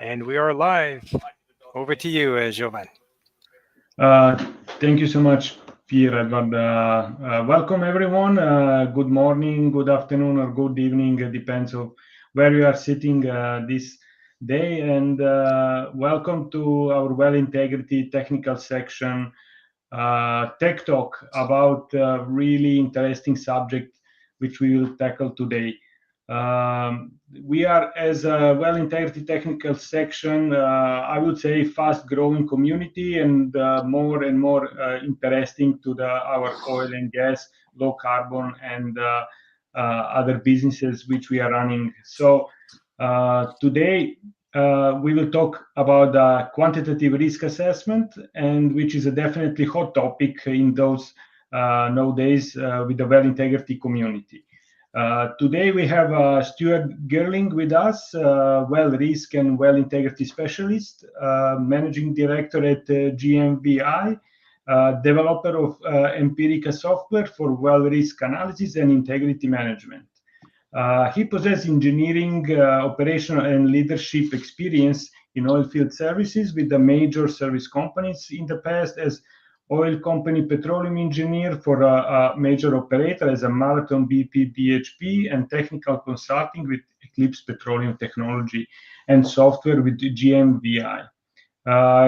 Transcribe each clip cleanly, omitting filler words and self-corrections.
And we are live. Over to you, Jovan. Thank you so much, Pierre Edward. Welcome, everyone. Good morning, good afternoon, or good evening. It depends on where you are sitting this day. And welcome to our Well Integrity technical section, Tech Talk, about a really interesting subject which we will tackle today. We are, as a Well Integrity technical section, I would say, fast-growing community, and more interesting to our oil and gas, low carbon, and other businesses which we are running. So today we will talk about quantitative risk assessment, and which is a definitely hot topic in those nowadays with the Well Integrity community. Today we have Stuart Giling with us, Well Risk and Well Integrity Specialist, Managing Director at GMVI, developer of Empirica software for well risk analysis and integrity management. He possesses engineering, operational, and leadership experience in oilfield services with the major service companies in the past as oil company petroleum engineer for a major operator as a Marathon BP BHP, and technical consulting with Eclipse Petroleum Technology and software with GMVI.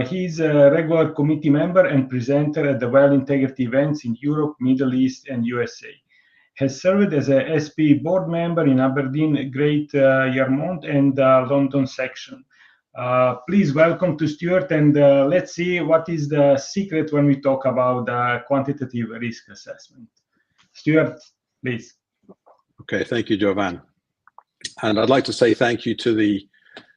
He's a regular committee member and presenter at the Well Integrity events in Europe, Middle East, and USA. Has served as a SP board member in Aberdeen, Great Yarmouth, and London section. Please welcome to Stuart, and let's see what is the secret when we talk about quantitative risk assessment. Stuart, please. Okay, thank you, Jovan. And I'd like to say thank you to the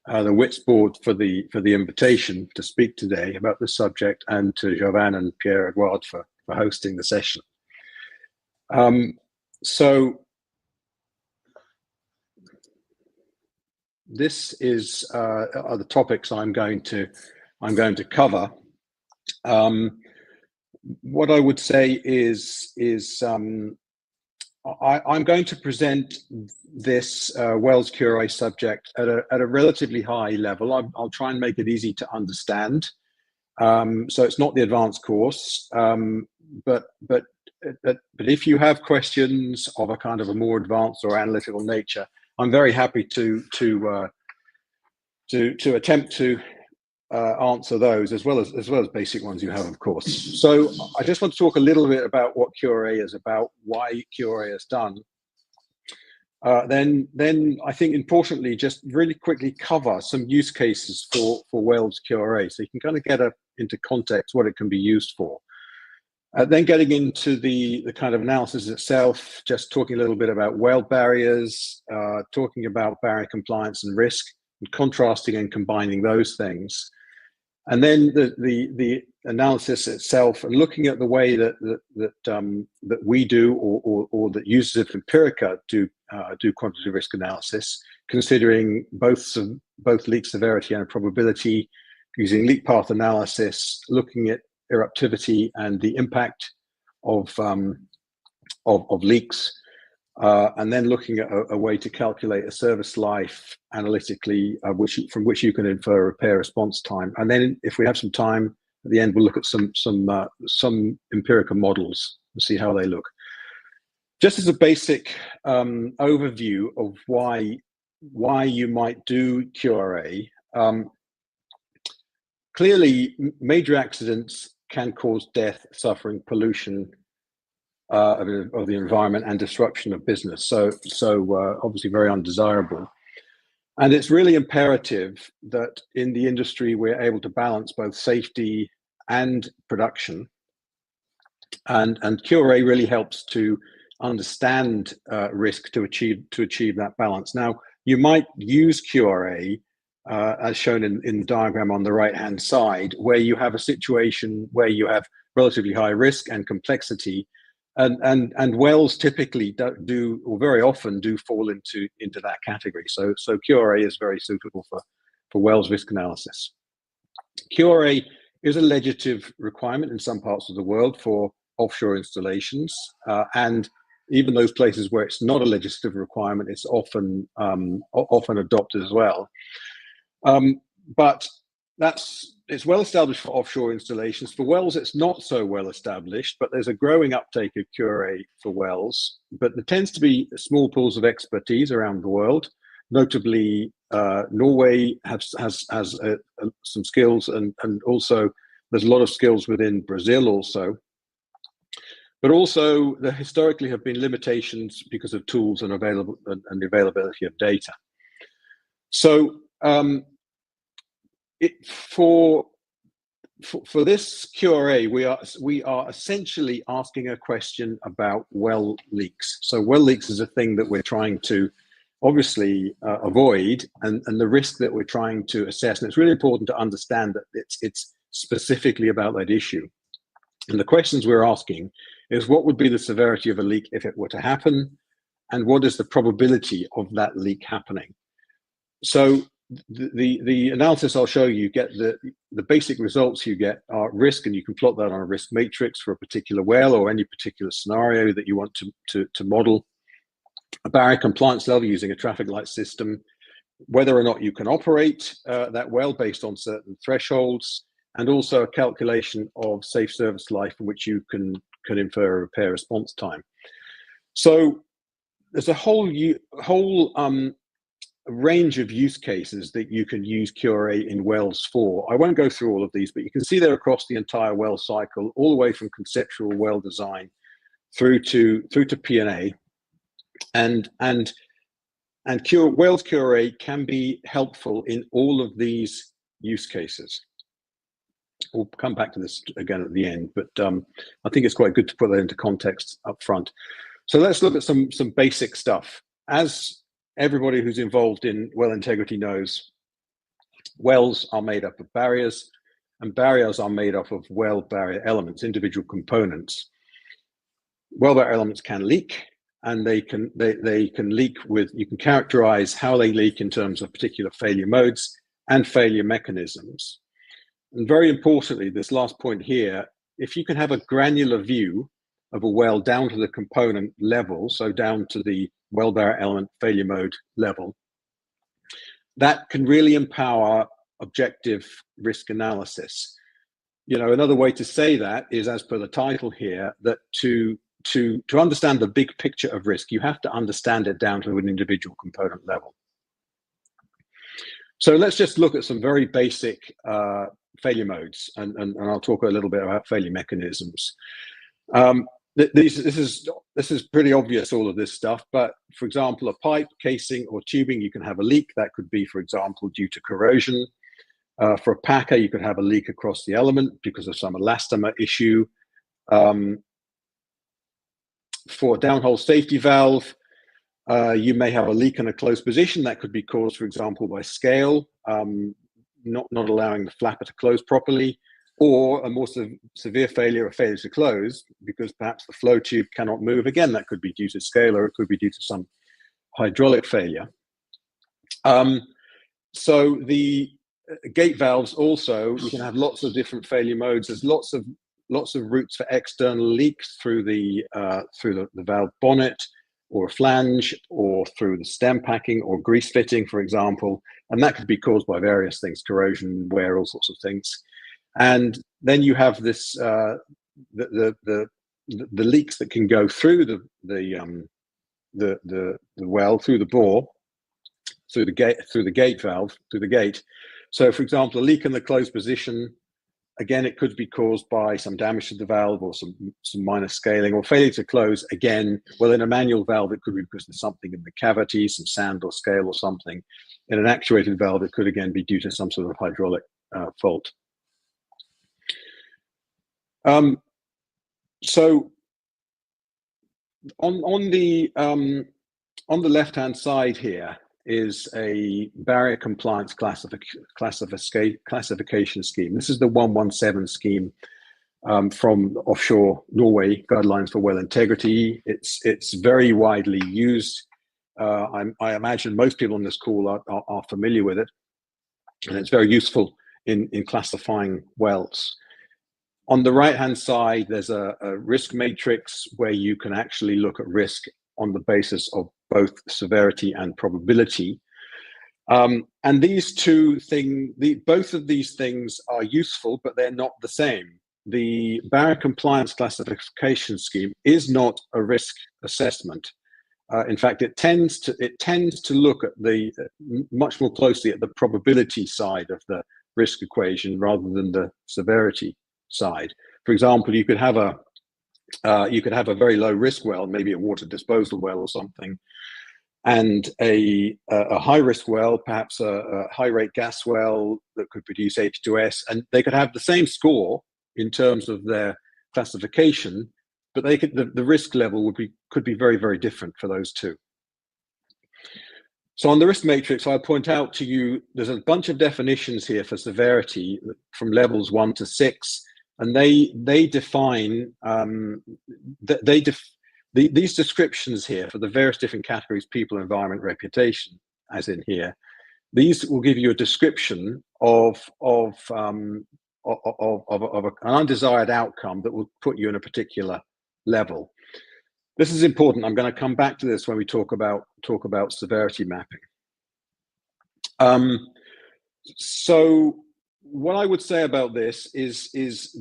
WITS board for the invitation to speak today about this subject, and to Jovan and Pierre Edouard for hosting the session. So this are the topics I'm going to cover. What I would say is I'm going to present this WELS QRA subject at a relatively high level. I'll try and make it easy to understand. So it's not the advanced course, but if you have questions of a kind of a more advanced or analytical nature, I'm very happy to attempt to answer those, as well as basic ones you have, of course. So I just want to talk a little bit about what QRA is about, why QRA is done. Then I think importantly, just really quickly cover some use cases for WELS QRA, so you can kind of get into context what it can be used for. Then getting into the kind of analysis itself, just talking a little bit about weld barriers, talking about barrier compliance and risk, and contrasting and combining those things. And then the analysis itself, and looking at the way that we do, or that users of Empirica do quantitative risk analysis, considering both leak severity and probability, using leak path analysis, looking at eruptivity and the impact of leaks, and then looking at a way to calculate a service life analytically, from which you can infer repair response time. And then, if we have some time at the end, we'll look at some Empirica models and see how they look. Just as a basic overview of why you might do QRA. Clearly, major accidents can cause death, suffering, pollution of the environment, and disruption of business. So obviously very undesirable. And it's really imperative that in the industry we're able to balance both safety and production. And QRA really helps to understand risk to achieve that balance. Now, you might use QRA as shown in the diagram on the right-hand side, where you have a situation where you have relatively high risk and complexity, and wells typically do, or very often do, fall into that category. So QRA is very suitable for wells risk analysis. QRA is a legislative requirement in some parts of the world for offshore installations, and even those places where it's not a legislative requirement, it's often adopted as well. But it's well established for offshore installations. For wells, it's not so well established, but there's a growing uptake of QRA for wells. But there tends to be small pools of expertise around the world. Notably, Norway has some skills, and also there's a lot of skills within Brazil also. But also, there historically have been limitations because of tools and the availability of data. So for this QRA, we are essentially asking a question about well leaks. So well leaks is a thing that we're trying to obviously avoid, and the risk that we're trying to assess. And it's really important to understand that it's specifically about that issue. And the questions we're asking is, what would be the severity of a leak if it were to happen? And what is the probability of that leak happening? So the analysis I'll show you, get the basic results you get are risk, and you can plot that on a risk matrix for a particular well or any particular scenario that you want to model. A barrier compliance level using a traffic light system, whether or not you can operate that well based on certain thresholds, and also a calculation of safe service life from which you can infer a repair response time. So there's a whole range of use cases that you can use QRA in wells for. I won't go through all of these, but you can see they're across the entire well cycle, all the way from conceptual well design through to P&A. And wells QRA can be helpful in all of these use cases. We'll come back to this again at the end, but I think it's quite good to put that into context up front. So let's look at some basic stuff. As everybody who's involved in well integrity knows, wells are made up of barriers, and barriers are made up of well barrier elements, individual components. Well barrier elements can leak, and they can leak with, you can characterize how they leak in terms of particular failure modes and failure mechanisms. And very importantly, this last point here, if you can have a granular view of a well down to the component level, so down to the well barrier element failure mode level, that can really empower objective risk analysis. You know, another way to say that is, as per the title here, that to understand the big picture of risk, you have to understand it down to an individual component level. So let's just look at some very basic failure modes, and I'll talk a little bit about failure mechanisms. This is pretty obvious, all of this stuff, but for example, a pipe, casing, or tubing, you can have a leak. That could be, for example, due to corrosion. For a packer, you could have a leak across the element because of some elastomer issue. For a downhole safety valve, you may have a leak in a closed position. That could be caused, for example, by scale, not allowing the flapper to close properly, or a more severe failure, a failure to close, because perhaps the flow tube cannot move. Again, that could be due to scale, or it could be due to some hydraulic failure. So the gate valves also, you can have lots of different failure modes. There's lots of routes for external leaks through the valve bonnet, or a flange, or through the stem packing, or grease fitting, for example. And that could be caused by various things, corrosion, wear, all sorts of things. And then you have this the leaks that can go through the well, through the bore, through the gate valve, through the gate. So, for example, a leak in the closed position, again, it could be caused by some damage to the valve, or some minor scaling, or failure to close. Again, well, in a manual valve, it could be because there's something in the cavity, some sand or scale or something. In an actuated valve, it could again be due to some sort of hydraulic fault. So on the left-hand side here is a barrier compliance classification scheme. This is the 117 scheme from offshore Norway guidelines for well integrity. It's very widely used. I imagine most people on this call are familiar with it, and it's very useful in classifying wells. On the right-hand side, there's a risk matrix where you can actually look at risk on the basis of both severity and probability. And these two things, both of these things are useful, but they're not the same. The barrier compliance classification scheme is not a risk assessment. In fact, it tends to look at the much more closely at the probability side of the risk equation rather than the severity side. For example, you could have a very low risk well, maybe a water disposal well or something, and a high risk well, perhaps a high rate gas well that could produce H2S, and they could have the same score in terms of their classification, but the risk level could be very, very different for those two. So on the risk matrix, I'll point out to you, there's a bunch of definitions here for severity from levels 1 to 6, and they define these descriptions here for the various different categories: people, environment, reputation, as in here. These will give you a description of an undesired outcome that will put you in a particular level. This is important. I'm going to come back to this when we talk about severity mapping. So what I would say about this is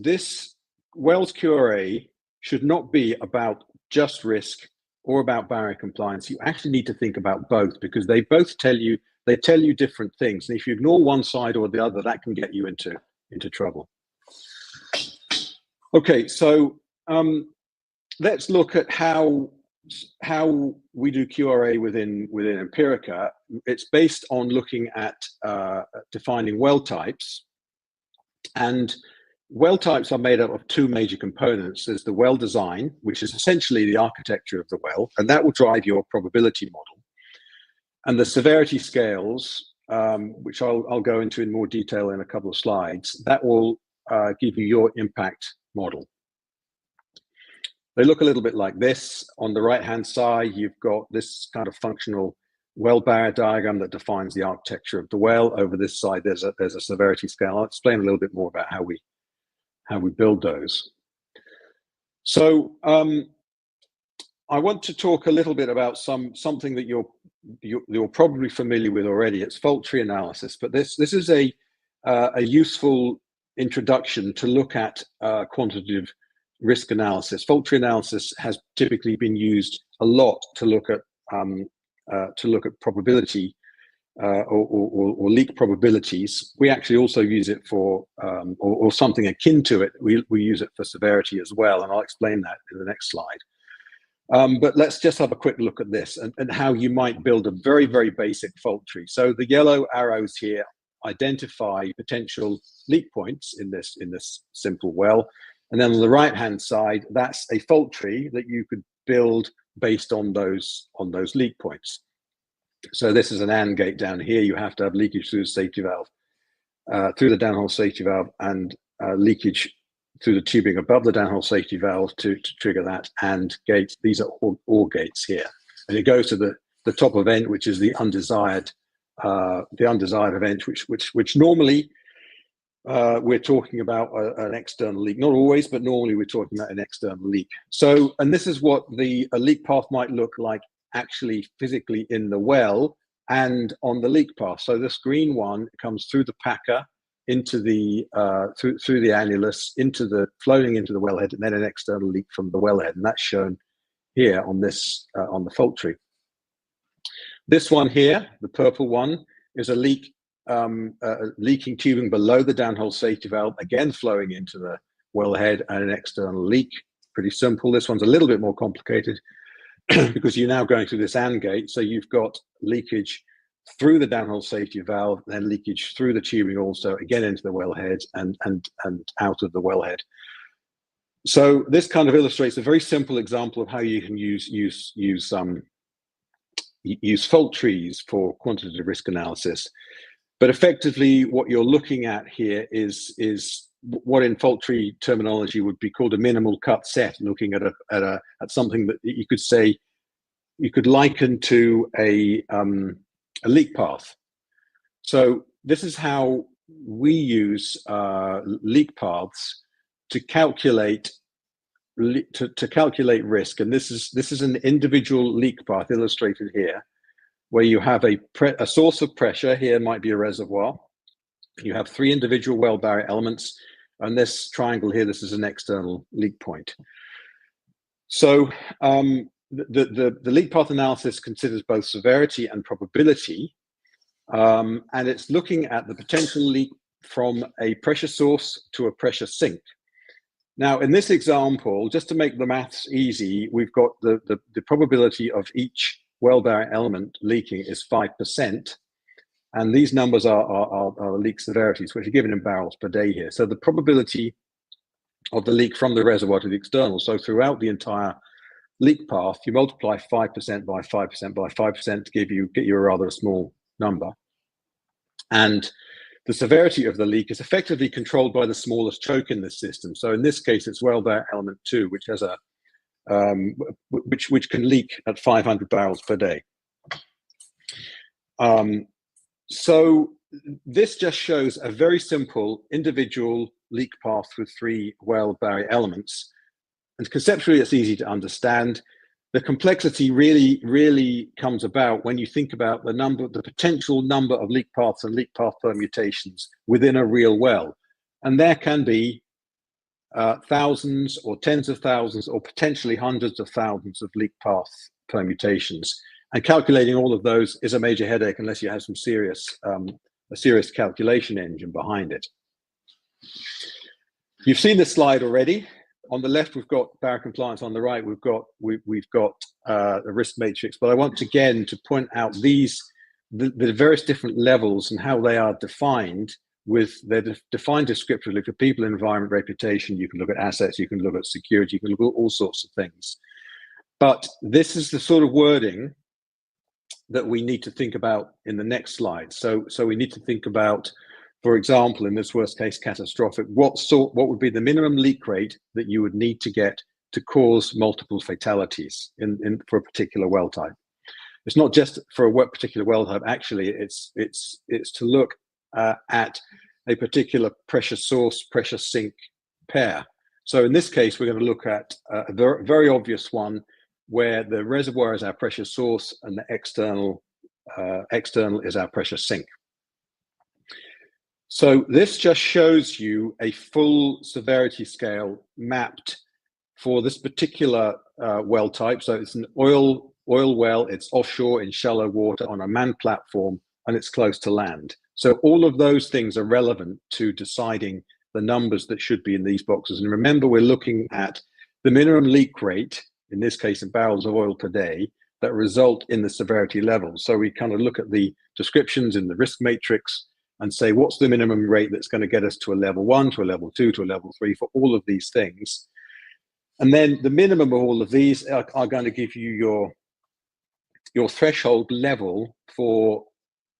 this WELS QRA should not be about just risk or about barrier compliance. You actually need to think about both, because they both tell you different things. And if you ignore one side or the other, that can get you into trouble. Okay, so let's look at how we do QRA within Empirica. It's based on looking at defining well types, and well types are made up of two major components. There's the well design, which is essentially the architecture of the well, and that will drive your probability model. And the severity scales, which I'll go into in more detail in a couple of slides, that will give you your impact model. They look a little bit like this. On the right-hand side, you've got this kind of functional well barrier diagram that defines the architecture of the well. Over this side, there's a severity scale. I'll explain a little bit more about how we build those. So I want to talk a little bit about something that you're probably familiar with already. It's fault tree analysis, but this is a useful introduction to look at quantitative risk analysis. Fault tree analysis has typically been used a lot to look at probability or leak probabilities. We actually also use it for or something akin to it. We use it for severity as well, and I'll explain that in the next slide. But let's just have a quick look at this and how you might build a very, very basic fault tree. So the yellow arrows here identify potential leak points in this simple well. And then on the right-hand side, that's a fault tree that you could build based on those leak points. So this is an AND gate down here. You have to have leakage through the safety valve, through the downhole safety valve, and leakage through the tubing above the downhole safety valve to trigger that AND gate. These are all gates here, and it goes to the top event, which is the undesired event, which normally we're talking about an external leak. Not always, but normally we're talking about an external leak. So, and this is what a leak path might look like actually physically in the well and on the leak path. So this green one comes through the packer into the through the annulus flowing into the wellhead, and then an external leak from the wellhead, and that's shown here on this on the fault tree. This one here, the purple one, is a leak. Leaking tubing below the downhole safety valve, again flowing into the wellhead, and an external leak. Pretty simple. This one's a little bit more complicated because you're now going through this AND gate. So you've got leakage through the downhole safety valve, then leakage through the tubing also, again into the wellhead and out of the wellhead. So this kind of illustrates a very simple example of how you can use fault trees for quantitative risk analysis. But effectively, what you're looking at here is what in fault tree terminology would be called a minimal cut set, looking at something that you could say you could liken to a leak path. So this is how we use leak paths to calculate risk, and this is an individual leak path illustrated here, where you have a source of pressure. Here might be a reservoir. You have 3 individual well barrier elements, and this triangle here, this is an external leak point. So the leak path analysis considers both severity and probability, and it's looking at the potential leak from a pressure source to a pressure sink. Now, in this example, just to make the maths easy, we've got the probability of each well barrier element leaking is 5%, and these numbers are leak severities, which are given in barrels per day here. So the probability of the leak from the reservoir to the external, so throughout the entire leak path, you multiply 5% by 5% by 5% to get you a rather small number. And the severity of the leak is effectively controlled by the smallest choke in this system. So in this case, it's well barrier element 2, which has a which can leak at 500 barrels per day. So this just shows a very simple individual leak path with 3 well barrier elements, and conceptually it's easy to understand. The complexity really comes about when you think about the potential number of leak paths and leak path permutations within a real well. And there can be thousands or tens of thousands or potentially hundreds of thousands of leak path permutations. And calculating all of those is a major headache unless you have some a serious calculation engine behind it. You've seen this slide already. On the left, we've got barrier compliance. On the right, we've got a risk matrix. But I want again to point out the various different levels and how they are defined with their defined descriptively for people, environment, reputation. You can look at assets, you can look at security, you can look at all sorts of things. But this is the sort of wording that we need to think about in the next slide. So we need to think about, for example, in this worst case catastrophic, what would be the minimum leak rate that you would need to get to cause multiple fatalities for a particular well type? It's not just for a particular well type. Actually, it's to look at a particular pressure source, pressure sink pair. So in this case, we're going to look at a very obvious one where the reservoir is our pressure source and the external is our pressure sink. So this just shows you a full severity scale mapped for this particular well type. So it's an oil well, it's offshore in shallow water on a manned platform, and it's close to land. So all of those things are relevant to deciding the numbers that should be in these boxes. And remember, we're looking at the minimum leak rate, in this case in barrels of oil per day, that result in the severity levels. So we kind of look at the descriptions in the risk matrix and say, what's the minimum rate that's going to get us to a level 1, to a level 2, to a level 3 for all of these things. And then the minimum of all of these are going to give you your threshold level for,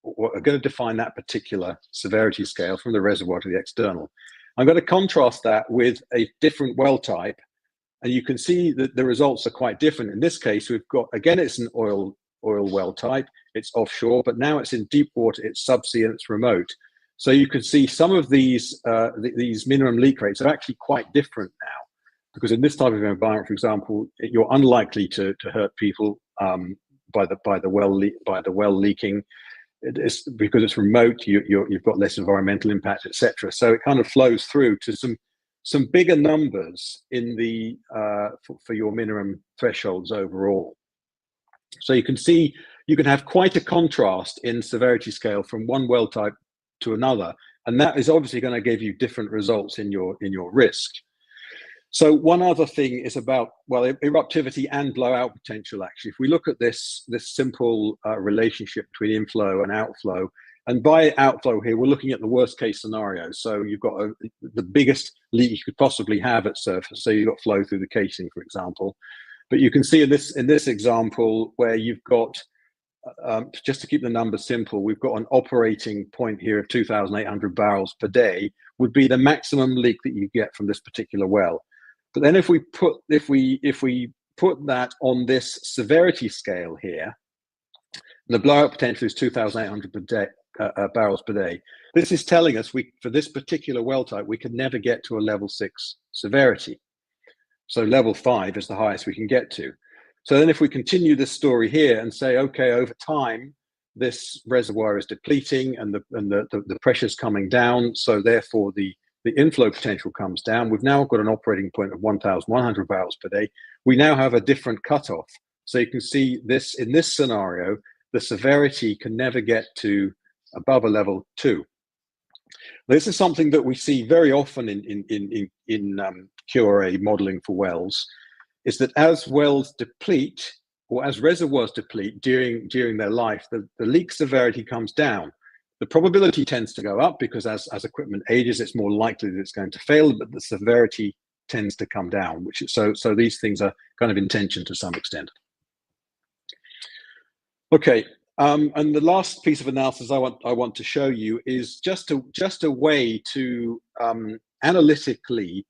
or are going to define that particular severity scale from the reservoir to the external. I'm going to contrast that with a different well type, and you can see that the results are quite different. In this case, we've got, again, it's an oil well type, it's offshore, but now it's in deep water, it's subsea, and it's remote. So you can see some of these minimum leak rates are actually quite different now, because in this type of environment, for example, you're unlikely to hurt people by the well leaking. It's because it's remote, you've got less environmental impact, etc. So it kind of flows through to some bigger numbers in the for your minimum thresholds overall. So you can see you can have quite a contrast in severity scale from one well type to another, and that is obviously going to give you different results in your risk. So one other thing is about, well, eruptivity and blowout potential. Actually, if we look at this simple relationship between inflow and outflow, and by outflow here, we're looking at the worst case scenario. So you've got the biggest leak you could possibly have at surface. So you've got flow through the casing, for example. But you can see in this example where you've got, just to keep the numbers simple, we've got an operating point here of 2,800 barrels per day would be the maximum leak that you get from this particular well. But then if we put that on this severity scale here, the blowout potential is 2,800 per day, barrels per day. This is telling us for this particular well type, we could never get to a level 6 severity. So level 5 is the highest we can get to. So then if we continue this story here and say, okay, over time, this reservoir is depleting and the pressure's coming down, so therefore the inflow potential comes down. We've now got an operating point of 1,100 barrels per day. We now have a different cutoff. So you can see this in this scenario, the severity can never get to above a level 2. This is something that we see very often in QRA modeling for wells, is that as wells deplete, or as reservoirs deplete during their life, the leak severity comes down. The probability tends to go up because as equipment ages, it's more likely that it's going to fail, but the severity tends to come down. So these things are kind of in tension to some extent. Okay, and the last piece of analysis I want to show you is just a way to analytically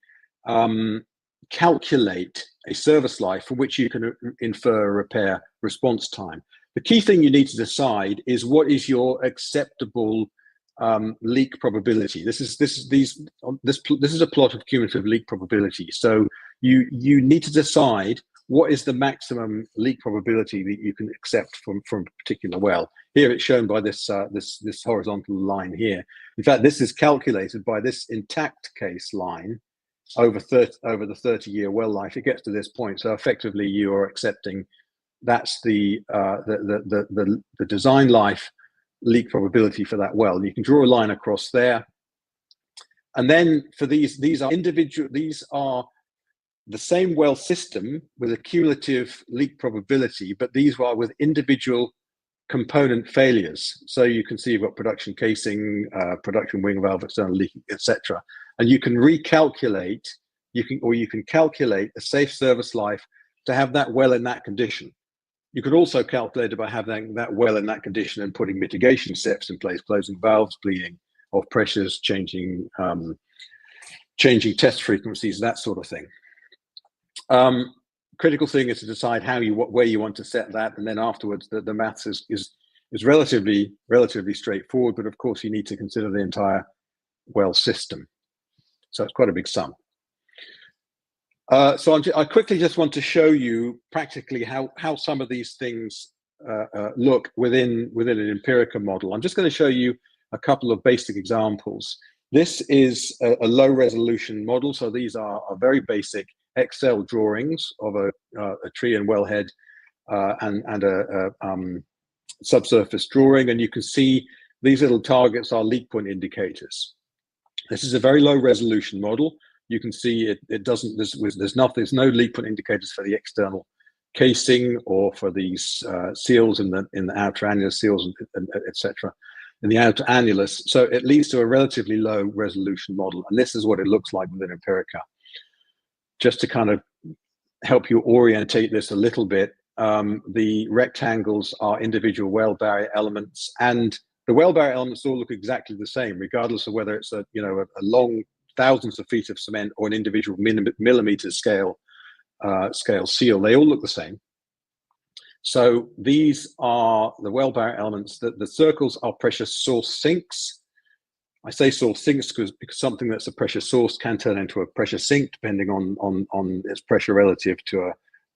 calculate a service life from which you can infer repair response time. The key thing you need to decide is what is your acceptable leak probability. This is a plot of cumulative leak probability. So you need to decide what is the maximum leak probability that you can accept from a particular well. Here it's shown by this this horizontal line here. In fact, this is calculated by this intact case line over the 30-year well life. It gets to this point, so effectively you are accepting that's the design life leak probability for that well. You can draw a line across there, and then for these are the same well system with a cumulative leak probability, but these are with individual component failures. So you can see you've got production casing, production wing valve, external leaking, etc. And you can recalculate, you can calculate a safe service life to have that well in that condition. You could also calculate it by having that well in that condition and putting mitigation steps in place, closing valves, bleeding off pressures, changing test frequencies, that sort of thing. Critical thing is to decide where you want to set that, and then afterwards the maths is relatively straightforward. But of course, you need to consider the entire well system. So it's quite a big sum. So I quickly just want to show you practically how some of these things look within an Empirica model. I'm just going to show you a couple of basic examples. This is a low resolution model, so these are very basic Excel drawings of a tree and wellhead and a subsurface drawing, and you can see these little targets are leak point indicators. This is a very low resolution model. You can see there's no leak point indicators for the external casing or for these seals in the outer annulus seals, etc. in the outer annulus. So it leads to a relatively low resolution model, and this is what it looks like within Empirica. Just to kind of help you orientate this a little bit, the rectangles are individual well barrier elements, and the well barrier elements all look exactly the same, regardless of whether it's a long thousands of feet of cement or an individual millimeter scale seal. They all look the same. So these are the well barrier elements. The circles are pressure source sinks. I say source sinks because something that's a pressure source can turn into a pressure sink depending on its pressure relative to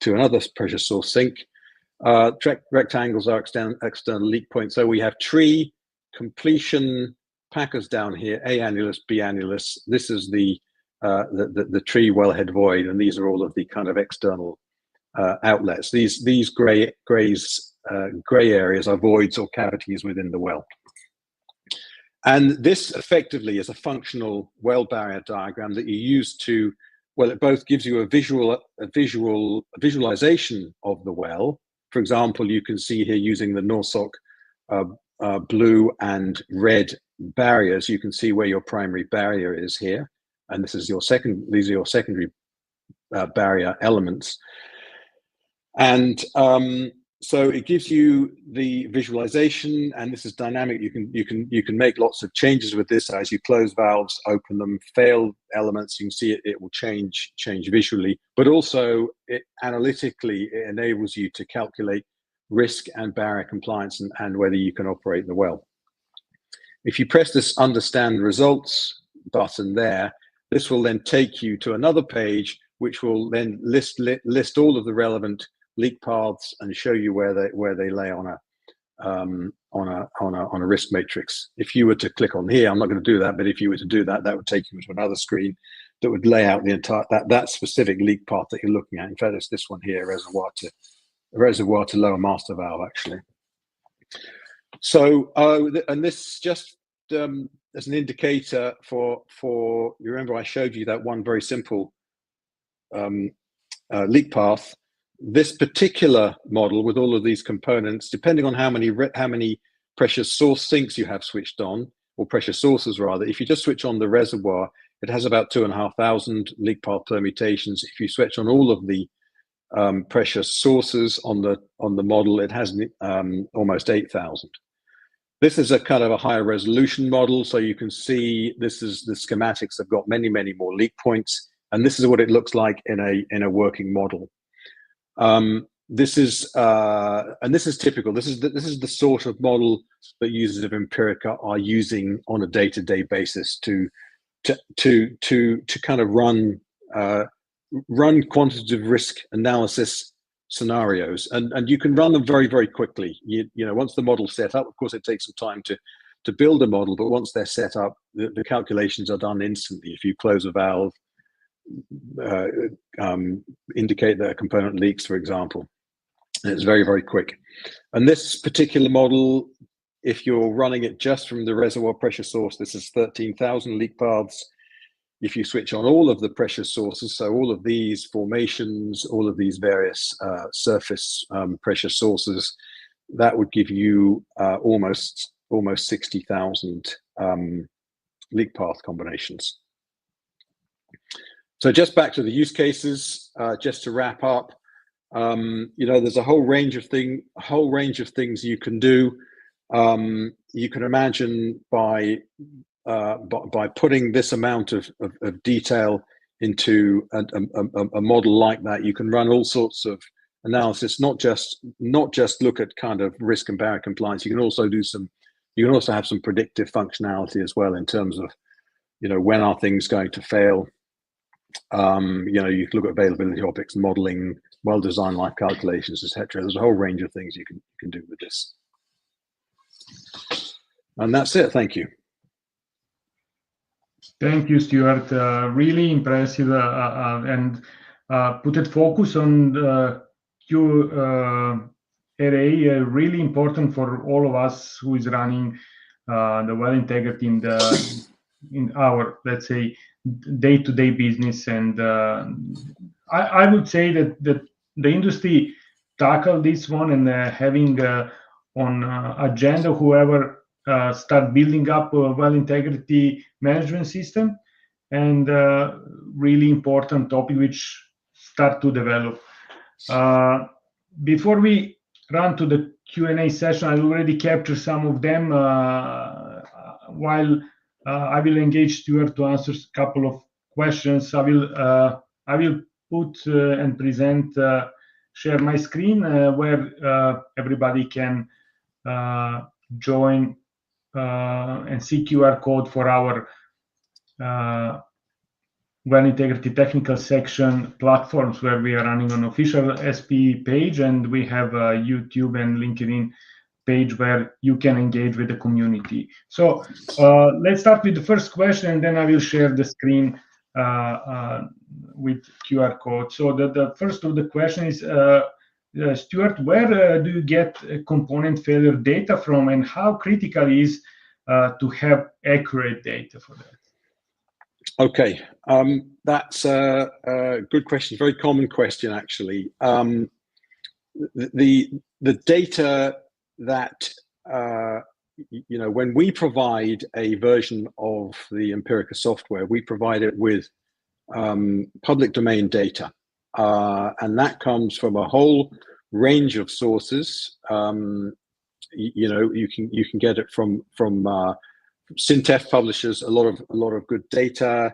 another pressure source sink. Rectangles are external leak points. So we have tree, completion, packers down here, A annulus, B annulus. This is the tree wellhead void, and these are all of the kind of external outlets. These gray areas are voids or cavities within the well. And this effectively is a functional well barrier diagram that you use to, well, it both gives you a visualization of the well. For example, you can see here using the Norsok blue and red barriers, you can see where your primary barrier is here, and this is these are your secondary barrier elements. And so it gives you the visualization, and this is dynamic. You can make lots of changes with this as you close valves, open them, fail elements. You can see it will change visually, but also analytically it enables you to calculate risk and barrier compliance and whether you can operate the well. If you press this understand results button there, this will then take you to another page which will then list all of the relevant leak paths and show you where they lay on on a risk matrix. If you were to click on here, I'm not going to do that, but if you were to do that, that would take you to another screen that would lay out the entire that specific leak path that you're looking at. In fact, it's this one here, reservoir to lower master valve, actually. So, and this just as an indicator for you remember I showed you that one very simple leak path. This particular model with all of these components, depending on how many pressure source sinks you have switched on, or pressure sources rather, if you just switch on the reservoir, it has about 2,500 leak path permutations. If you switch on all of the pressure sources on the model, it has almost 8,000. This is a kind of a higher resolution model, so you can see this is the schematics have got many more leak points, and this is what it looks like in a working model. This is typical. This is the sort of model that users of Empirica are using on a day-to-day basis to kind of run quantitative risk analysis scenarios, and you can run them very quickly. You know, once the model's set up, of course, it takes some time to build a model, but once they're set up, the calculations are done instantly. If you close a valve, indicate that a component leaks, for example, and it's very quick. And this particular model, if you're running it just from the reservoir pressure source, this is 13,000 leak paths. If you switch on all of the pressure sources, so all of these formations, all of these various surface pressure sources, that would give you almost 60,000 leak path combinations. So just back to the use cases, just to wrap up, you know, there's a whole range of things you can do. You can imagine by putting this amount of detail into a model like that, you can run all sorts of analysis, not just look at kind of risk and barrier compliance. You can also have some predictive functionality as well in terms of, you know, when are things going to fail. You know, you can look at availability topics, modeling, well-designed life calculations, etc. There's a whole range of things you can do with this. And that's it. Thank you. Thank you, Stuart. Really impressive and put it focus on the QRA, really important for all of us who is running the well integrity in our, let's say, day-to-day business. And I would say that the industry tackled this one, and having on agenda whoever start building up a well integrity management system, and really important topic which start to develop. Before we run to the Q&A session, I already captured some of them. While I will engage Stuart to answer a couple of questions, I will put and present, share my screen where everybody can join and see QR code for our well integrity technical section platforms, where we are running an official SPE page, and we have a YouTube and LinkedIn page where you can engage with the community. So let's start with the first question, and then I will share the screen with QR code. So the first of the question is, Stuart, where do you get component failure data from, and how critical is to have accurate data for that? Okay, that's a good question. Very common question, actually. The data that you know, when we provide a version of the Empirica software, we provide it with public domain data, and that comes from a whole range of sources. You know, you can get it from Syntef publishes a lot of good data,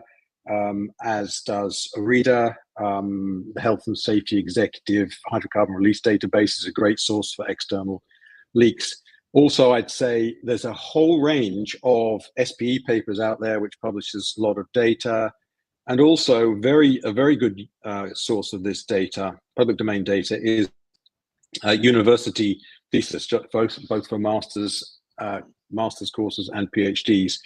as does AREDA. The Health and Safety Executive Hydrocarbon Release Database is a great source for external leaks. Also, I'd say there's a whole range of SPE papers out there which publishes a lot of data, and also a very good source of this data, public domain data, is university thesis, both for master's courses and PhDs,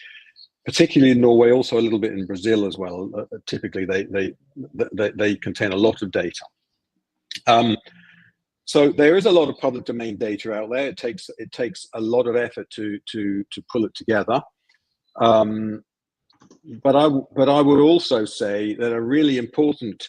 particularly in Norway, also a little bit in Brazil as well. Typically, they contain a lot of data. So there is a lot of public domain data out there. It takes a lot of effort to pull it together. But I would also say that a really important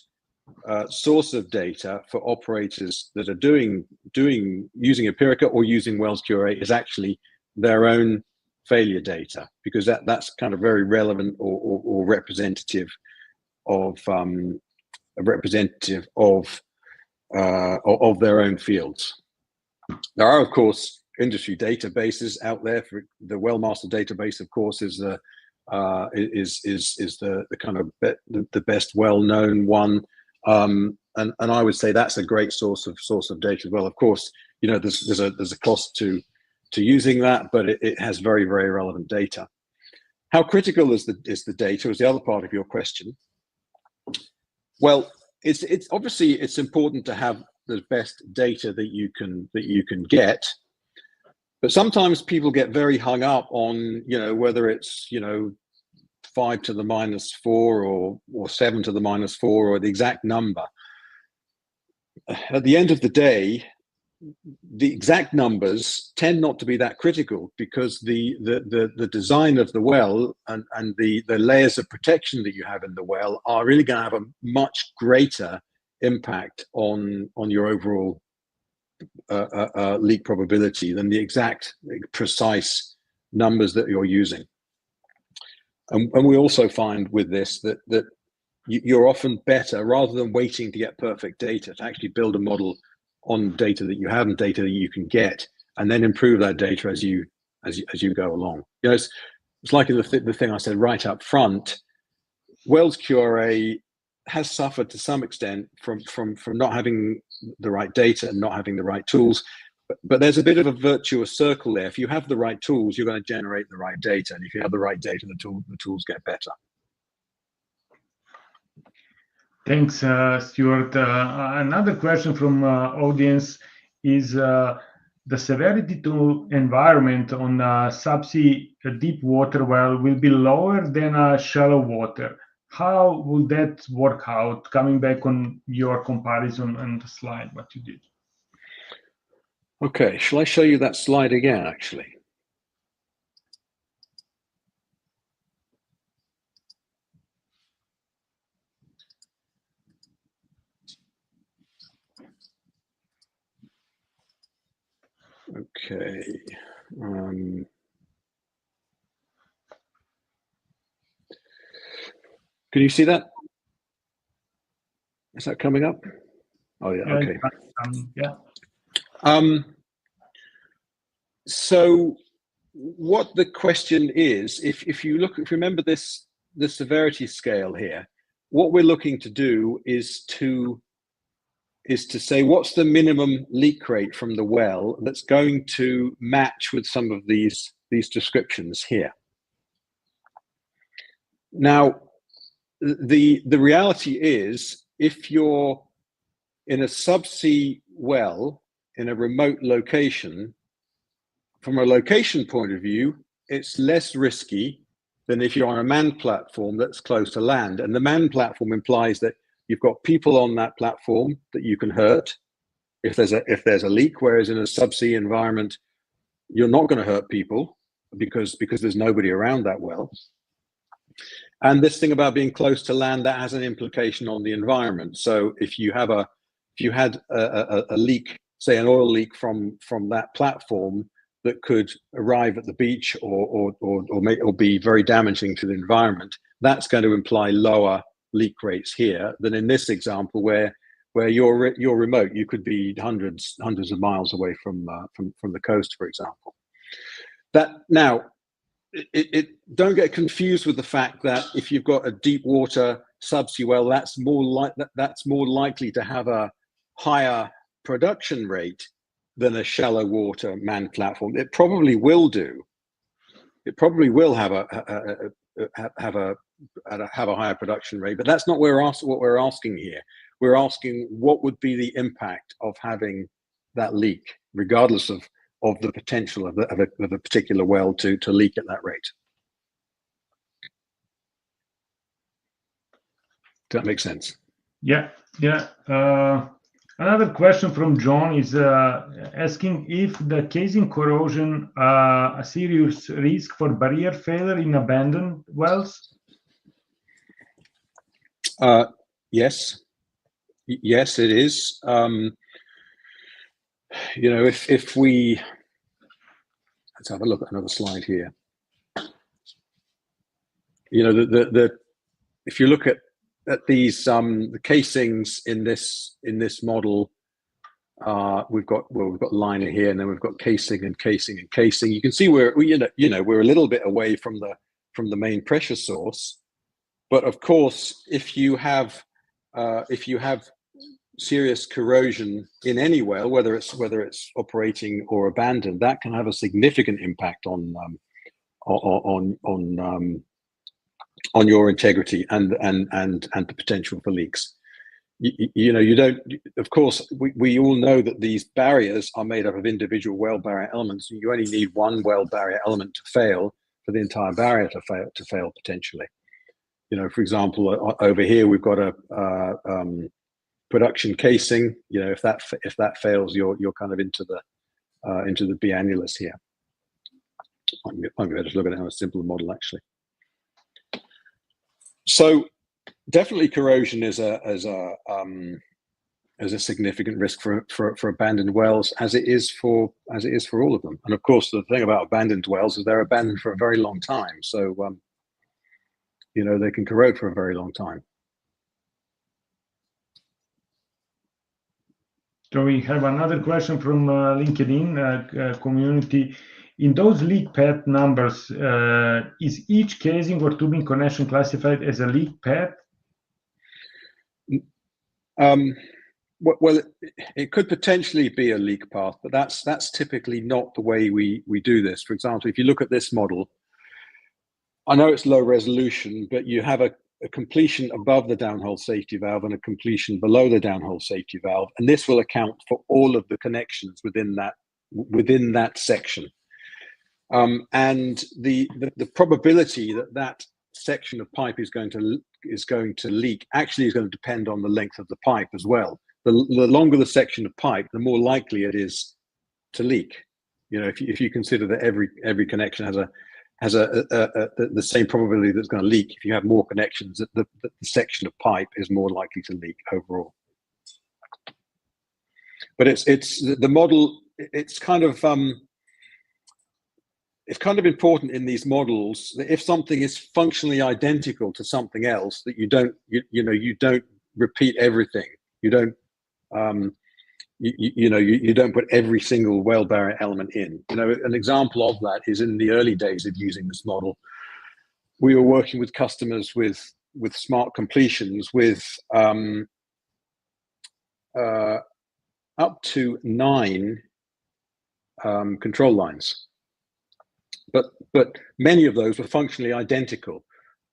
source of data for operators that are using Empirica or using Wells QRA is actually their own failure data, because that's kind of very relevant or representative of their own fields. There are, of course, industry databases out there. For the WellMaster database, of course, is the kind of the best well-known one, and I would say that's a great source of data as well. Of course, you know, there's a cost to using that, but it has very, very relevant data. How critical is the data? Is the other part of your question. Well, it's obviously it's important to have the best data that you can get, but sometimes people get very hung up on, you know, whether it's, you know, 5 to the -4 or 7 to the -4 or the exact number. At the end of the day, the exact numbers tend not to be that critical, because the design of the well and the layers of protection that you have in the well are really going to have a much greater impact on your overall leak probability than the exact precise numbers that you're using. And we also find with this that you're often better, rather than waiting to get perfect data, to actually build a model on data that you have and data that you can get, and then improve that data as you go along. You know, it's like the thing I said right up front. Wells QRA has suffered to some extent from not having the right data and not having the right tools, but there's a bit of a virtuous circle there. If you have the right tools, you're going to generate the right data, and if you have the right data, the tools get better. Thanks, Stuart. Another question from audience is the severity to environment on subsea deep water well will be lower than shallow water. How will that work out? Coming back on your comparison on the slide, what you did. Okay, shall I show you that slide again, actually? Okay. Can you see that? Is that coming up? Oh yeah. Okay. Yeah. So what the question is, if you remember this, the severity scale here, what we're looking to do is to say what's the minimum leak rate from the well that's going to match with some of these descriptions here. Now, the reality is, if you're in a subsea well in a remote location, from a location point of view, it's less risky than if you're on a manned platform that's close to land. And the manned platform implies that you've got people on that platform that you can hurt if there's a leak, whereas in a subsea environment, you're not going to hurt people because there's nobody around that well. And this thing about being close to land, that has an implication on the environment. So if you had a leak, say an oil leak from that platform that could arrive at the beach or be very damaging to the environment, that's going to imply lower leak rates here than in this example where you're remote. You could be hundreds of miles away from the coast, for example. That now, don't get confused with the fact that if you've got a deep water subsea well, that's more likely to have a higher production rate than a shallow water manned platform. It probably will do. It probably will have a higher production rate, but that's not what we're asking here. We're asking what would be the impact of having that leak regardless of the potential of a particular well to leak at that rate. Does that make sense? Yeah. Another question from John is asking if the casing corrosion a serious risk for barrier failure in abandoned wells. Yes, it is. If we, let's have a look at another slide here. If you look at these the casings in this model, we've got liner here, and then we've got casing and casing and casing. You can see we're a little bit away from the main pressure source, but of course, if you have serious corrosion in any well, whether it's operating or abandoned, that can have a significant impact on your integrity and the potential for leaks. You don't, of course, we all know that these barriers are made up of individual well barrier elements. You only need one well barrier element to fail for the entire barrier to fail potentially. For example, over here we've got a production casing. If that fails, you're kind of into the biannulus here. Might be better to look at it on a simpler model actually. So definitely corrosion is a significant risk for abandoned wells, as it is for all of them. And of course, the thing about abandoned wells is they're abandoned for a very long time. So they can corrode for a very long time. So we have another question from LinkedIn community. In those leak path numbers, is each casing or tubing connection classified as a leak path? Well, it could potentially be a leak path, but that's typically not the way we do this. For example, if you look at this model, I know it's low resolution, but you have a completion above the downhole safety valve and a completion below the downhole safety valve, and this will account for all of the connections within that section. And the probability that section of pipe is going to leak actually is going to depend on the length of the pipe as well. The longer the section of pipe, the more likely it is to leak. If you consider that every connection has the same probability that it's going to leak, if you have more connections, the section of pipe is more likely to leak overall. But it's the model. It's kind of important in these models that if something is functionally identical to something else, that you don't repeat everything. You don't you don't put every single well barrier element in. An example of that is in the early days of using this model, we were working with customers with smart completions with up to 9 control lines. But many of those were functionally identical,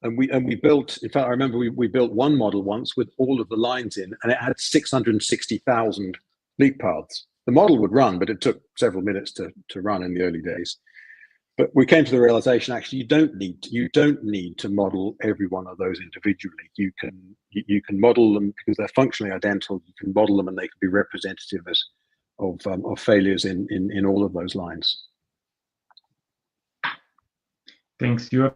and we built. In fact, I remember we built one model once with all of the lines in, and it had 660,000 leak paths. The model would run, but it took several minutes to run in the early days. But we came to the realization actually you don't need to model every one of those individually. You can model them because they're functionally identical. You can model them, and they can be representative of failures in all of those lines. Thanks, Stuart.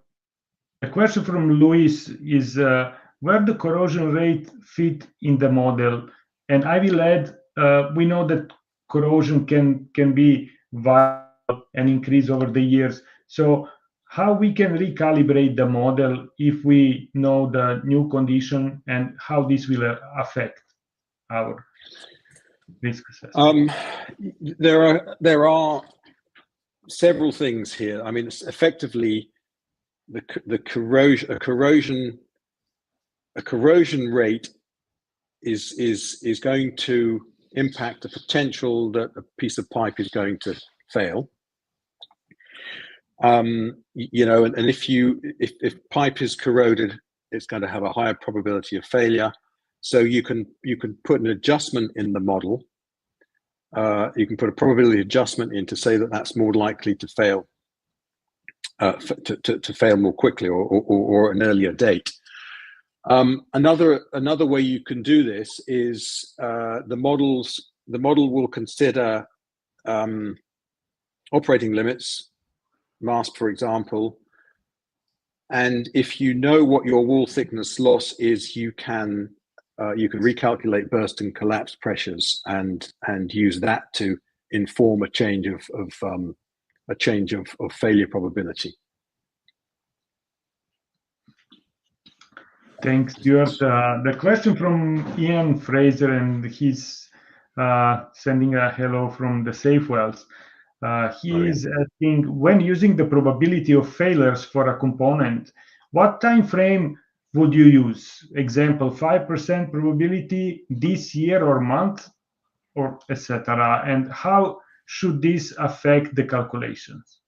A question from Luis is where the corrosion rate fit in the model? And I will add, we know that corrosion can be variable and increase over the years. So how we can recalibrate the model if we know the new condition and how this will affect our risk assessment? There are several things here. I mean, it's effectively the corrosion rate is going to impact the potential that a piece of pipe is going to fail. And if pipe is corroded, it's going to have a higher probability of failure. So you can put an adjustment in the model you can put a probability adjustment in to say that that's more likely to fail, to fail more quickly or an earlier date. Another way you can do this is the model will consider operating limits, MASP for example, and if you know what your wall thickness loss is, you can recalculate burst and collapse pressures and use that to inform a change of failure probability. Thanks, Stuart. The question from Ian Fraser, and he's sending a hello from the Safewells. He is asking, when using the probability of failures for a component, what time frame would you use? Example, 5% probability this year or month, or etc. And how should this affect the calculations?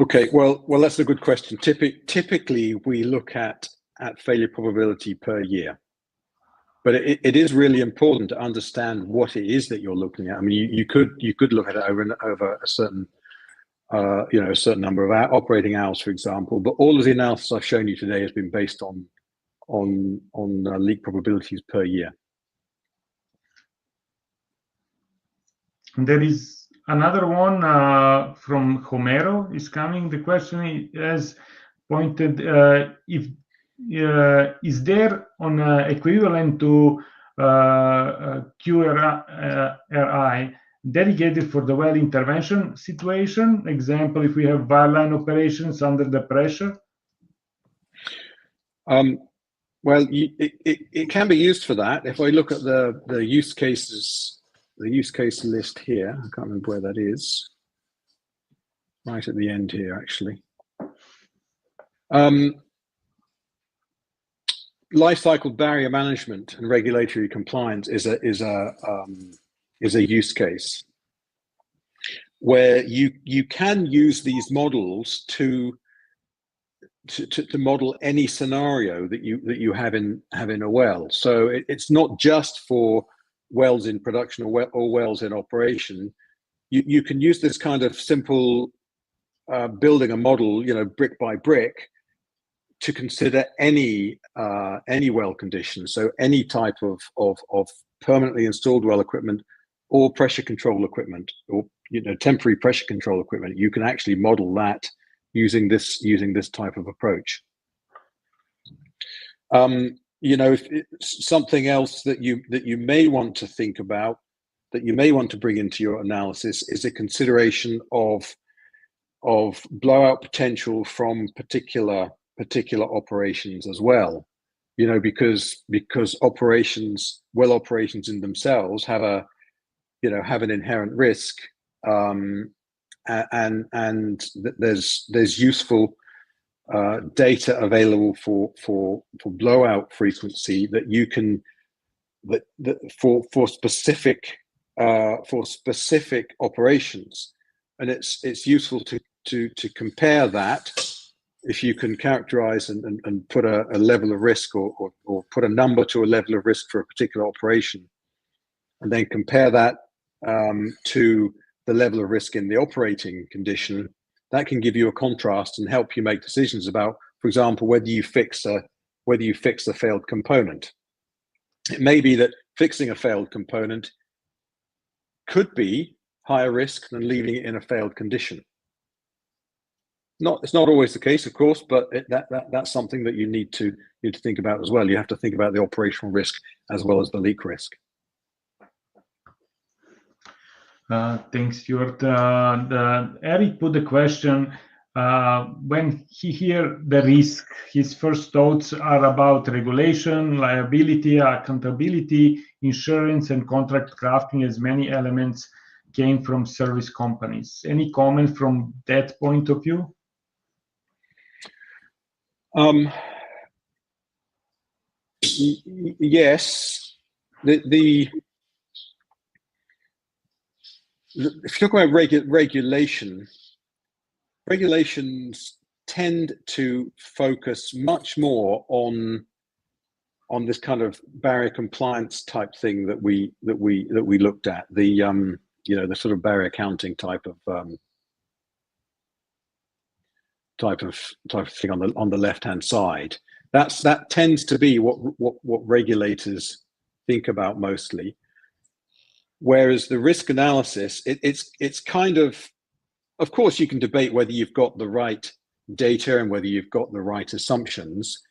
Okay, well, that's a good question. Typically, we look at failure probability per year, but it is really important to understand what it is that you're looking at. I mean, you could look at it over a certain a certain number of operating hours, for example. But all of the analysis I've shown you today has been based on leak probabilities per year. And there is another one from Homero is coming. The question is pointed if is there on equivalent to QRA dedicated for the well intervention situation? Example, if we have wireline operations under the pressure. Well, it can be used for that. If I look at the use cases, the use case list here, I can't remember where that is. Right at the end here, actually. Life cycle barrier management and regulatory compliance is a use case where you can use these models to model any scenario that you have in a well. So it's not just for wells in production or wells in operation. You can use this kind of simple building a model, brick by brick, to consider any well condition. So any type of permanently installed well equipment or pressure control equipment, or temporary pressure control equipment. You can actually model that using this type of approach. If something else that you may want to think about, that you may want to bring into your analysis, is a consideration of blowout potential from particular operations as well. Because well operations in themselves have an inherent risk, and there's useful data available for blowout frequency that you can for specific operations, and it's useful to compare that. If you can characterize and put a level of risk or put a number to a level of risk for a particular operation, and then compare that to the level of risk in the operating condition, that can give you a contrast and help you make decisions about, for example, whether you fix a failed component. It may be that fixing a failed component could be higher risk than leaving it in a failed condition. It's not always the case, of course, but that's something that you need to think about as well. You have to think about the operational risk as well as the leak risk. Thanks, Stuart. Eric put the question, when he hears the risk, his first thoughts are about regulation, liability, accountability, insurance, and contract crafting, as many elements came from service companies. Any comment from that point of view? Yes. If you talk about regulations tend to focus much more on on this kind of barrier compliance type thing that we looked at, the you know, the sort of barrier counting type of thing on the left hand side. That tends to be what regulators think about mostly. Whereas the risk analysis, it's kind of course you can debate whether you've got the right data and whether you've got the right assumptions,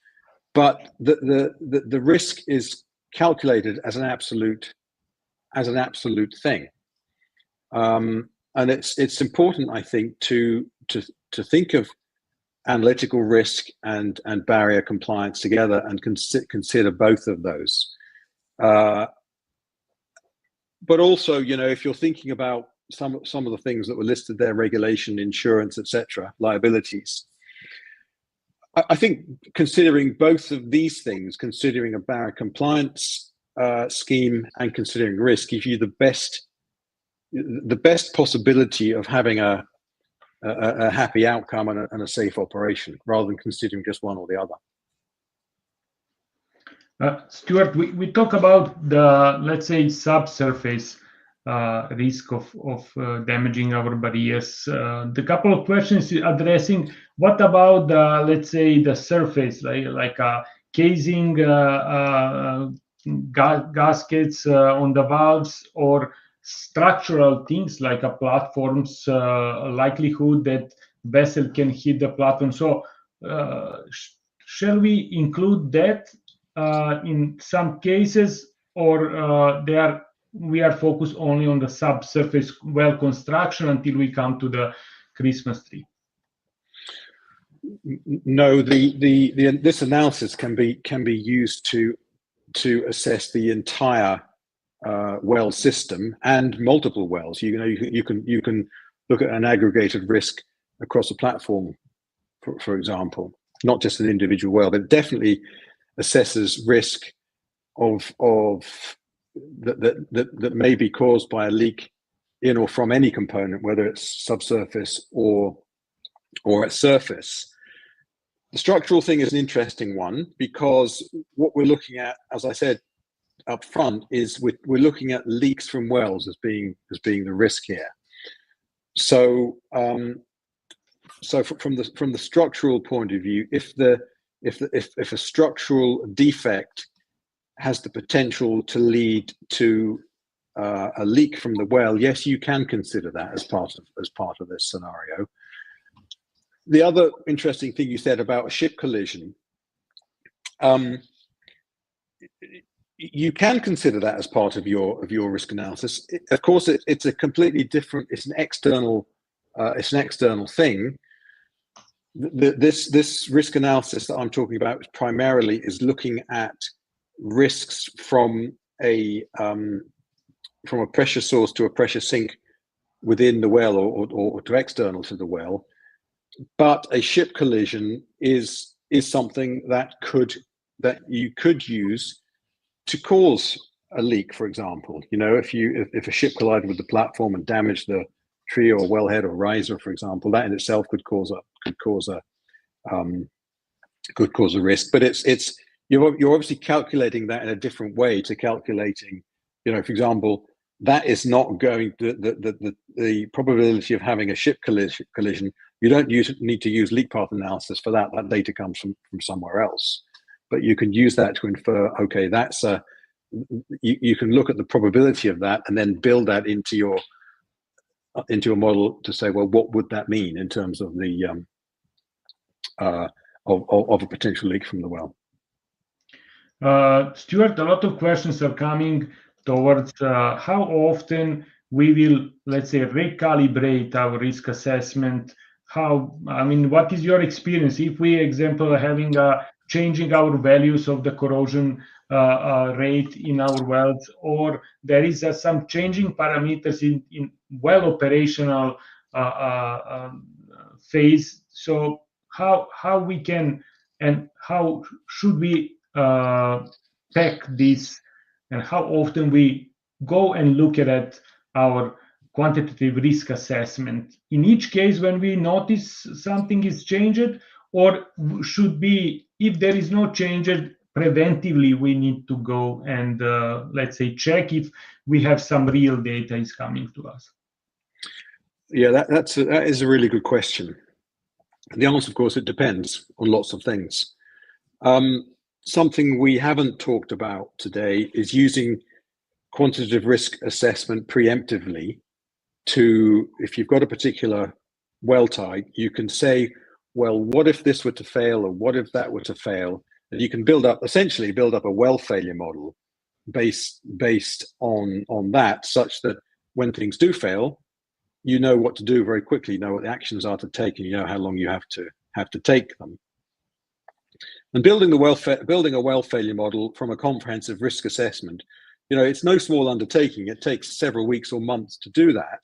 but the risk is calculated as an absolute thing, and it's important, I think, to think of analytical risk and barrier compliance together and consider both of those. But also, you know, if you're thinking about some of the things that were listed there, regulation, insurance, etc., liabilities, I think considering both of these things, considering a barrier compliance scheme and considering risk, gives you the best possibility of having a happy outcome and a safe operation, rather than considering just one or the other. Stuart, we talk about the, let's say, subsurface risk of damaging our barriers. The couple of questions addressing, what about the, let's say, the surface, like casing, gaskets on the valves, or structural things like a platform's likelihood that vessel can hit the platform. So shall we include that in some cases, or we are focused only on the subsurface well construction until we come to the Christmas tree? No, this analysis can be used to assess the entire well system and multiple wells. You know, you can look at an aggregated risk across a platform, for example, not just an individual well, but definitely assesses risk of that may be caused by a leak in or from any component, whether it's subsurface or at surface. The structural thing is an interesting one, because what we're looking at, as I said up front, is we're looking at leaks from wells as being the risk here. So from the structural point of view, if a structural defect has the potential to lead to a leak from the well, yes, you can consider that as part of this scenario. The other interesting thing you said about a ship collision, you can consider that as part of your risk analysis. Of course, it's a completely different. It's an external thing. This risk analysis that I'm talking about primarily is looking at risks from a pressure source to a pressure sink within the well, or to external to the well. But a ship collision is something that you could use to cause a leak, for example. You know, if a ship collided with the platform and damaged the tree or wellhead or riser, for example, that in itself could cause a risk. But you're obviously calculating that in a different way to calculating, you know, for example, that is not going the probability of having a ship collision. You don't need to use leak path analysis for that. That data comes from somewhere else. But you can use that to infer, okay, that's you can look at the probability of that and then build that into a model to say, well, what would that mean in terms of the of a potential leak from the well? Stuart, a lot of questions are coming towards how often we will, let's say, recalibrate our risk assessment. What is your experience if we, example, having changing our values of the corrosion rate in our wells, or there is some changing parameters in well operational phase? So how we can and how should we pack this, and how often we go and look at our quantitative risk assessment in each case when we notice something is changed, or should be, if there is no change, preventively we need to go and let's say check if we have some real data is coming to us? Yeah, that is a really good question. The answer, of course, it depends on lots of things. Something we haven't talked about today is using quantitative risk assessment preemptively to, if you've got a particular well type, you can say, well, what if this were to fail, or what if that were to fail? And you can essentially build up a well failure model based on that, such that when things do fail, you know what to do very quickly, you know what the actions are to take, and you know how long you have to take them. And building a well failure model from a comprehensive risk assessment, it's no small undertaking. It takes several weeks or months to do that.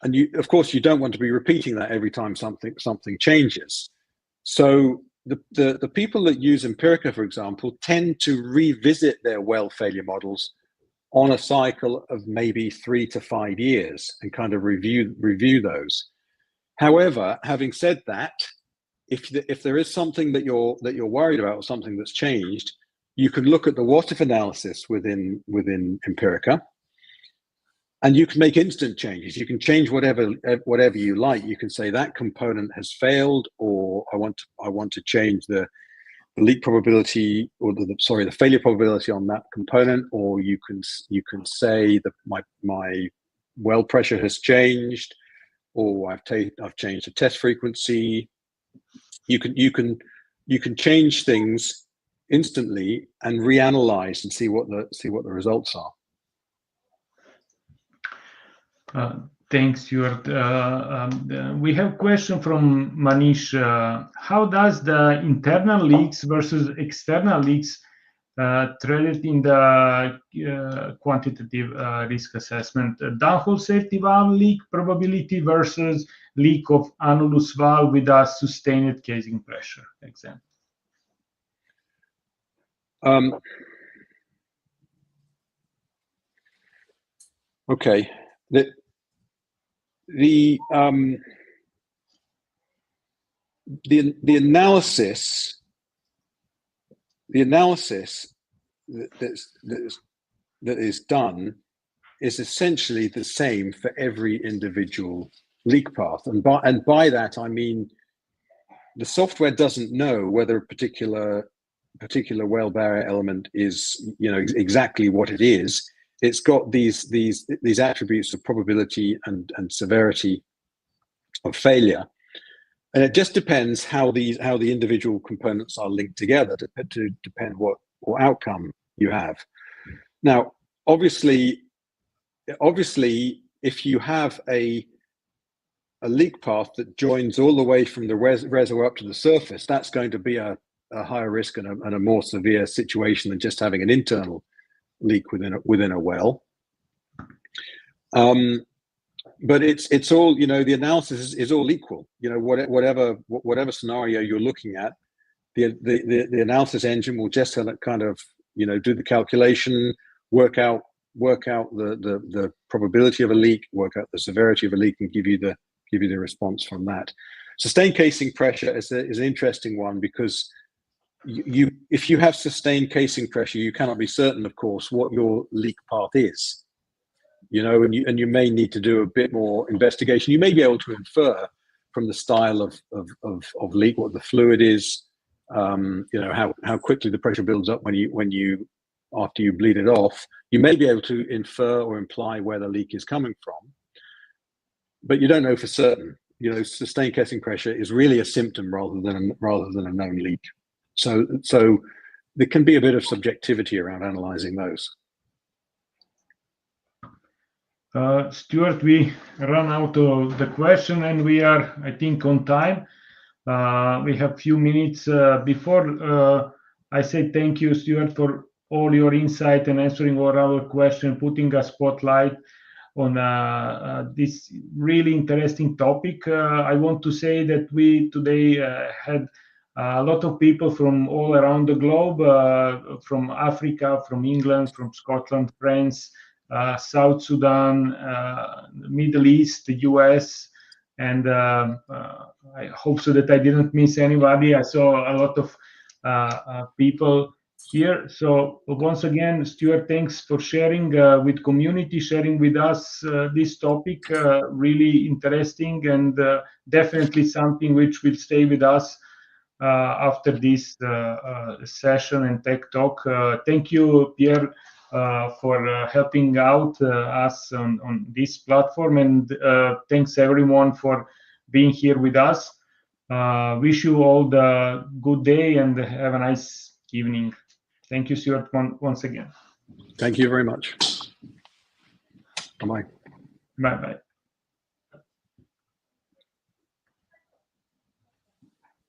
And of course, you don't want to be repeating that every time something changes. So the people that use Empirica, for example, tend to revisit their well failure models on a cycle of maybe 3 to 5 years and kind of review those. However, having said that, if there is something that you're worried about, or something that's changed, you can look at the what if analysis within Empirica, and you can make instant changes. You can change whatever you like. You can say that component has failed, or I want to change the leak probability, or the failure probability on that component, or you can say that my well pressure has changed, or I've changed the test frequency. You can change things instantly and reanalyze and see what the results are. Thanks, Stuart. We have a question from Manish. How does the internal leaks versus external leaks treated in the quantitative risk assessment? Downhole safety valve leak probability versus leak of annulus valve with a sustained casing pressure, example. Okay. The analysis that is done is essentially the same for every individual leak path, and by that I mean the software doesn't know whether a particular well barrier element is exactly what it is. It's got these attributes of probability and severity of failure, and it just depends how the individual components are linked together to depend what outcome you have. Now, obviously, if you have a leak path that joins all the way from the reservoir up to the surface, that's going to be a higher risk and a more severe situation than just having an internal leak within a well. But it's all, the analysis is all equal. Whatever scenario you're looking at, the analysis engine will just kind of do the calculation, work out the probability of a leak, work out the severity of a leak, and give you the response from that. Sustained casing pressure is an interesting one, because if you have sustained casing pressure, you cannot be certain, of course, what your leak path is. And you may need to do a bit more investigation. You may be able to infer from the style of leak what the fluid is, how quickly the pressure builds up after you bleed it off. You may be able to infer or imply where the leak is coming from, but you don't know for certain. Sustained casing pressure is really a symptom rather than a known leak. So there can be a bit of subjectivity around analyzing those. Stuart, we run out of the question, and we are, I think, on time. We have a few minutes before I say thank you, Stuart, for all your insight and answering all our questions, putting a spotlight on this really interesting topic. I want to say that we today had a lot of people from all around the globe, from Africa, from England, from Scotland, France, South Sudan, Middle East, the US, and I hope so that I didn't miss anybody. I saw a lot of people here. So once again, Stuart, thanks for sharing with community, sharing with us this topic, really interesting and definitely something which will stay with us after this session and tech talk. Thank you, Pierre, for helping out us on this platform, and thanks everyone for being here with us. Wish you all the good day and have a nice evening. Thank you, Stuart, once again. Thank you very much. Bye-bye. Bye-bye.